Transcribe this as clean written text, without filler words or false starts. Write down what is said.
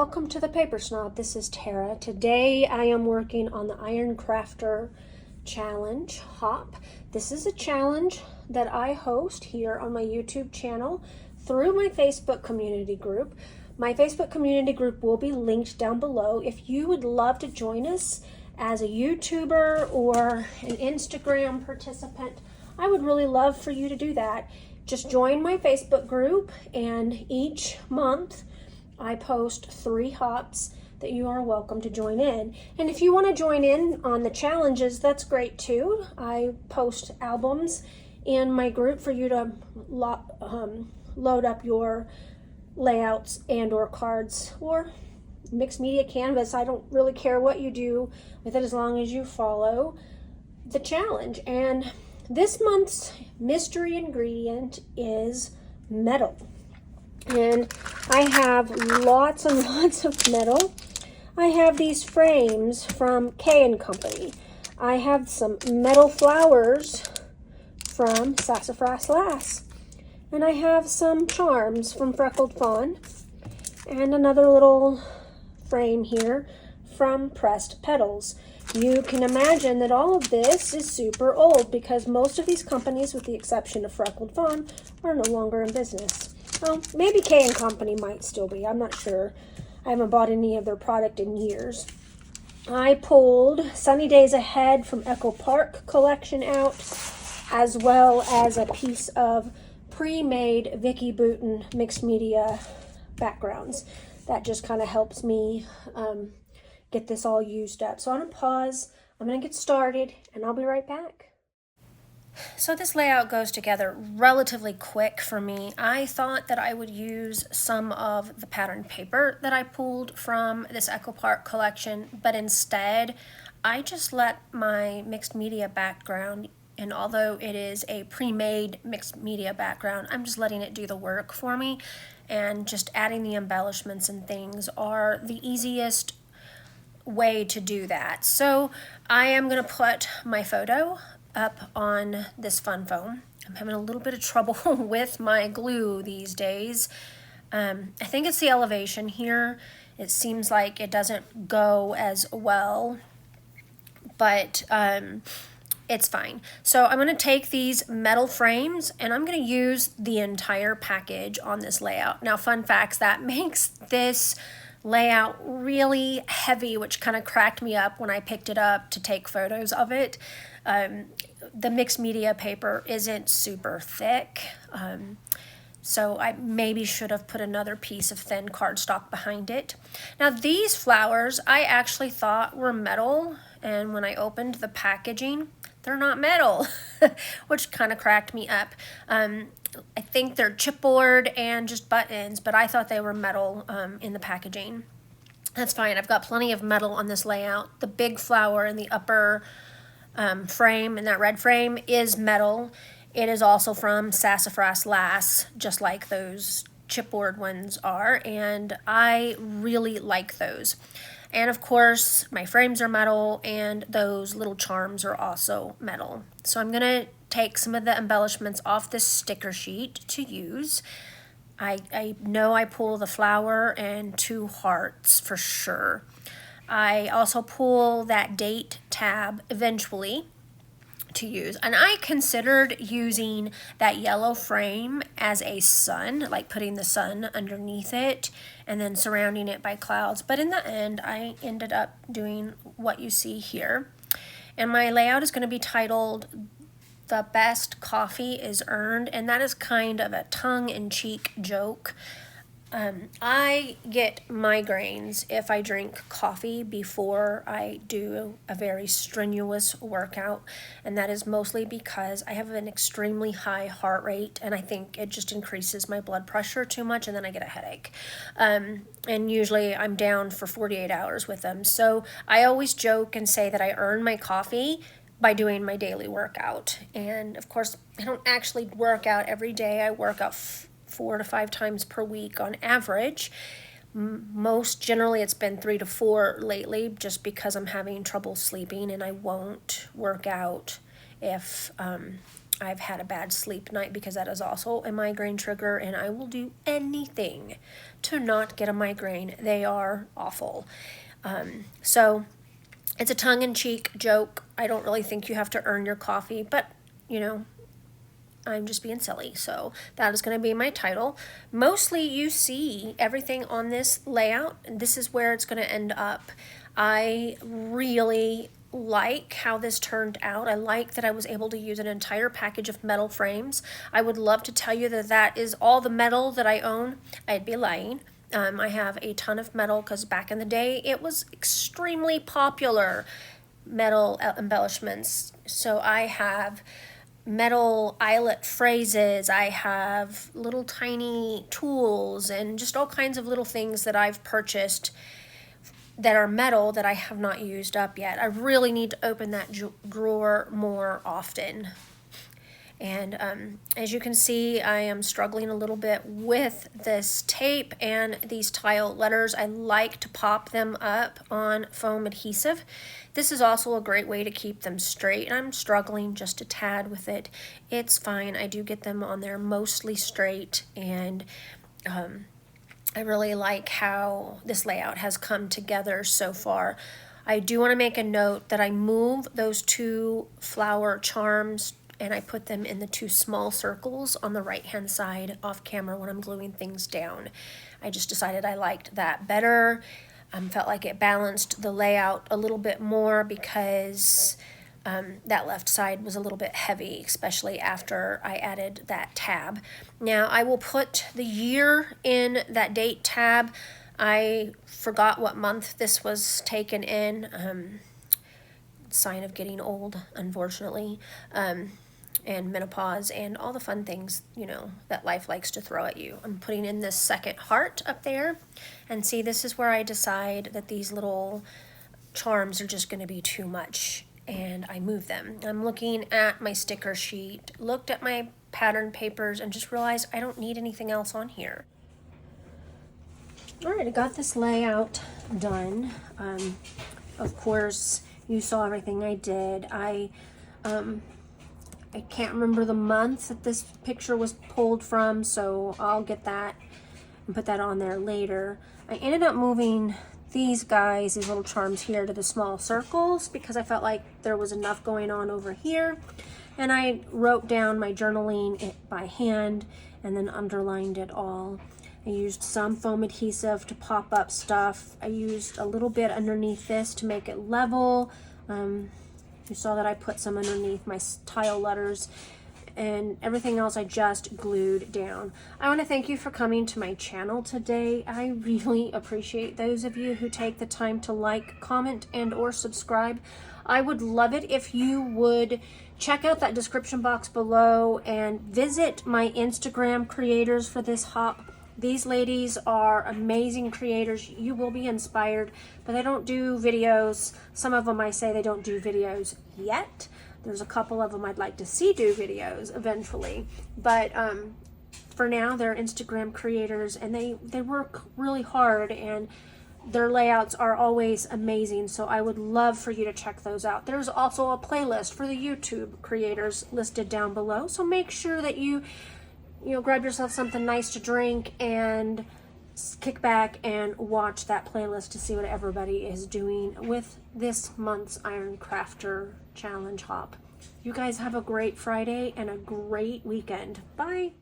welcome to the Paper Snob. This is Tara. Today I am working on the Iron Crafter Challenge Hop. This is a challenge that I host here on my YouTube channel through my Facebook community group. My Facebook community group will be linked down below. If you would love to join us as a YouTuber or an Instagram participant, I would really love for you to do that. Just join my Facebook group, and each month I post 3 hops that you are welcome to join in. And if you want to join in on the challenges, that's great too. I post albums in my group for you to load up your layouts and or cards or mixed media canvas. I don't really care what you do with it as long as you follow the challenge. And this month's mystery ingredient is metal. And I have lots and lots of metal. I have these frames from K & Company. I have some metal flowers from Sassafras Lass. And I have some charms from Freckled Fawn. And another little frame here from Pressed Petals. You can imagine that all of this is super old because most of these companies, with the exception of Freckled Fawn, are no longer in business. Well, maybe K & Company might still be. I'm not sure. I haven't bought any of their product in years. I pulled Sunny Days Ahead from Echo Park collection out, as well as a piece of pre-made Vicki Boutin mixed media backgrounds. That just kind of helps me get this all used up. So I'm going to pause. I'm going to get started, and I'll be right back. So this layout goes together relatively quick for me. I thought that I would use some of the pattern paper that I pulled from this Echo Park collection, but instead I just let my mixed media background, and although it is a pre-made mixed media background, I'm just letting it do the work for me, and just adding the embellishments and things are the easiest way to do that. So I am going to put my photo up on this fun foam. I'm having a little bit of trouble with my glue these days. I think it's the elevation here. It seems like it doesn't go as well, but it's fine. So I'm going to take these metal frames and I'm going to use the entire package on this layout. Now, fun facts, that makes this layout really heavy, which kind of cracked me up when I picked it up to take photos of it. The mixed media paper isn't super thick, so I maybe should have put another piece of thin cardstock behind it. Now these flowers I actually thought were metal, and when I opened the packaging, they're not metal, which kind of cracked me up. I think they're chipboard and just buttons, but I thought they were metal in the packaging. That's fine. I've got plenty of metal on this layout. The big flower in the upper frame, in that red frame, is metal. It is also from Sassafras Lass, just like those chipboard ones are, and I really like those. And of course, my frames are metal, and those little charms are also metal. So I'm gonna take some of the embellishments off this sticker sheet to use. I know I pull the flower and 2 hearts for sure. I also pull that date tab eventually to use. And I considered using that yellow frame as a sun, like putting the sun underneath it and then surrounding it by clouds. But in the end, I ended up doing what you see here. And my layout is going to be titled "The Best Coffee is Earned," and that is kind of a tongue-in-cheek joke. I get migraines if I drink coffee before I do a very strenuous workout, and that is mostly because I have an extremely high heart rate, and I think it just increases my blood pressure too much, and then I get a headache. And usually I'm down for 48 hours with them. So I always joke and say that I earn my coffee by doing my daily workout. And of course, I don't actually work out every day. I work out 4 to 5 times per week on average. Most generally it's been 3 to 4 lately, just because I'm having trouble sleeping and I won't work out if I've had a bad sleep night, because that is also a migraine trigger, and I will do anything to not get a migraine. They are awful. So it's a tongue-in-cheek joke. I don't really think you have to earn your coffee, but you know, I'm just being silly. So that is going to be my title. Mostly you see everything on this layout, and this is where it's going to end up. I really like how this turned out. I like that I was able to use an entire package of metal frames. I would love to tell you that that is all the metal that I own. I'd be lying. I have a ton of metal because back in the day it was extremely popular, metal embellishments. So I have metal eyelet phrases, I have little tiny tools, and just all kinds of little things that I've purchased that are metal that I have not used up yet. I really need to open that drawer more often. And as you can see, I am struggling a little bit with this tape and these tile letters. I like to pop them up on foam adhesive. This is also a great way to keep them straight. I'm struggling just a tad with it. It's fine. I do get them on there mostly straight, and I really like how this layout has come together so far. I do want to make a note that I move those two flower charms and I put them in the two small circles on the right hand side off camera when I'm gluing things down. I just decided I liked that better. Felt like it balanced the layout a little bit more because that left side was a little bit heavy, especially after I added that tab. Now I will put the year in that date tab. I forgot what month this was taken in. Sign of getting old, unfortunately. And menopause and all the fun things, you know, that life likes to throw at you. I'm putting in this second heart up there, and see, this is where I decide that these little charms are just going to be too much, and I move them. I'm looking at my sticker sheet, looked at my pattern papers, and just realized I don't need anything else on here. All right, I got this layout done. Of course, you saw everything I did. I can't remember the month that this picture was pulled from, so I'll get that and put that on there later. I ended up moving these guys, these little charms here, to the small circles because I felt like there was enough going on over here. And I wrote down my journaling by hand and then underlined it all. I used some foam adhesive to pop up stuff. I used a little bit underneath this to make it level. You saw that I put some underneath my tile letters, and everything else I just glued down. I want to thank you for coming to my channel today. I really appreciate those of you who take the time to like, comment, and or subscribe. I would love it if you would check out that description box below and visit my Instagram creators for this hop. These ladies are amazing creators. You will be inspired, but they don't do videos. Some of them I say they don't do videos yet. There's a couple of them I'd like to see do videos eventually. But for now, they're Instagram creators, and they work really hard, and their layouts are always amazing. So I would love for you to check those out. There's also a playlist for the YouTube creators listed down below. So make sure that you grab yourself something nice to drink and kick back and watch that playlist to see what everybody is doing with this month's Iron Crafter Challenge hop. You guys have a great Friday and a great weekend. Bye.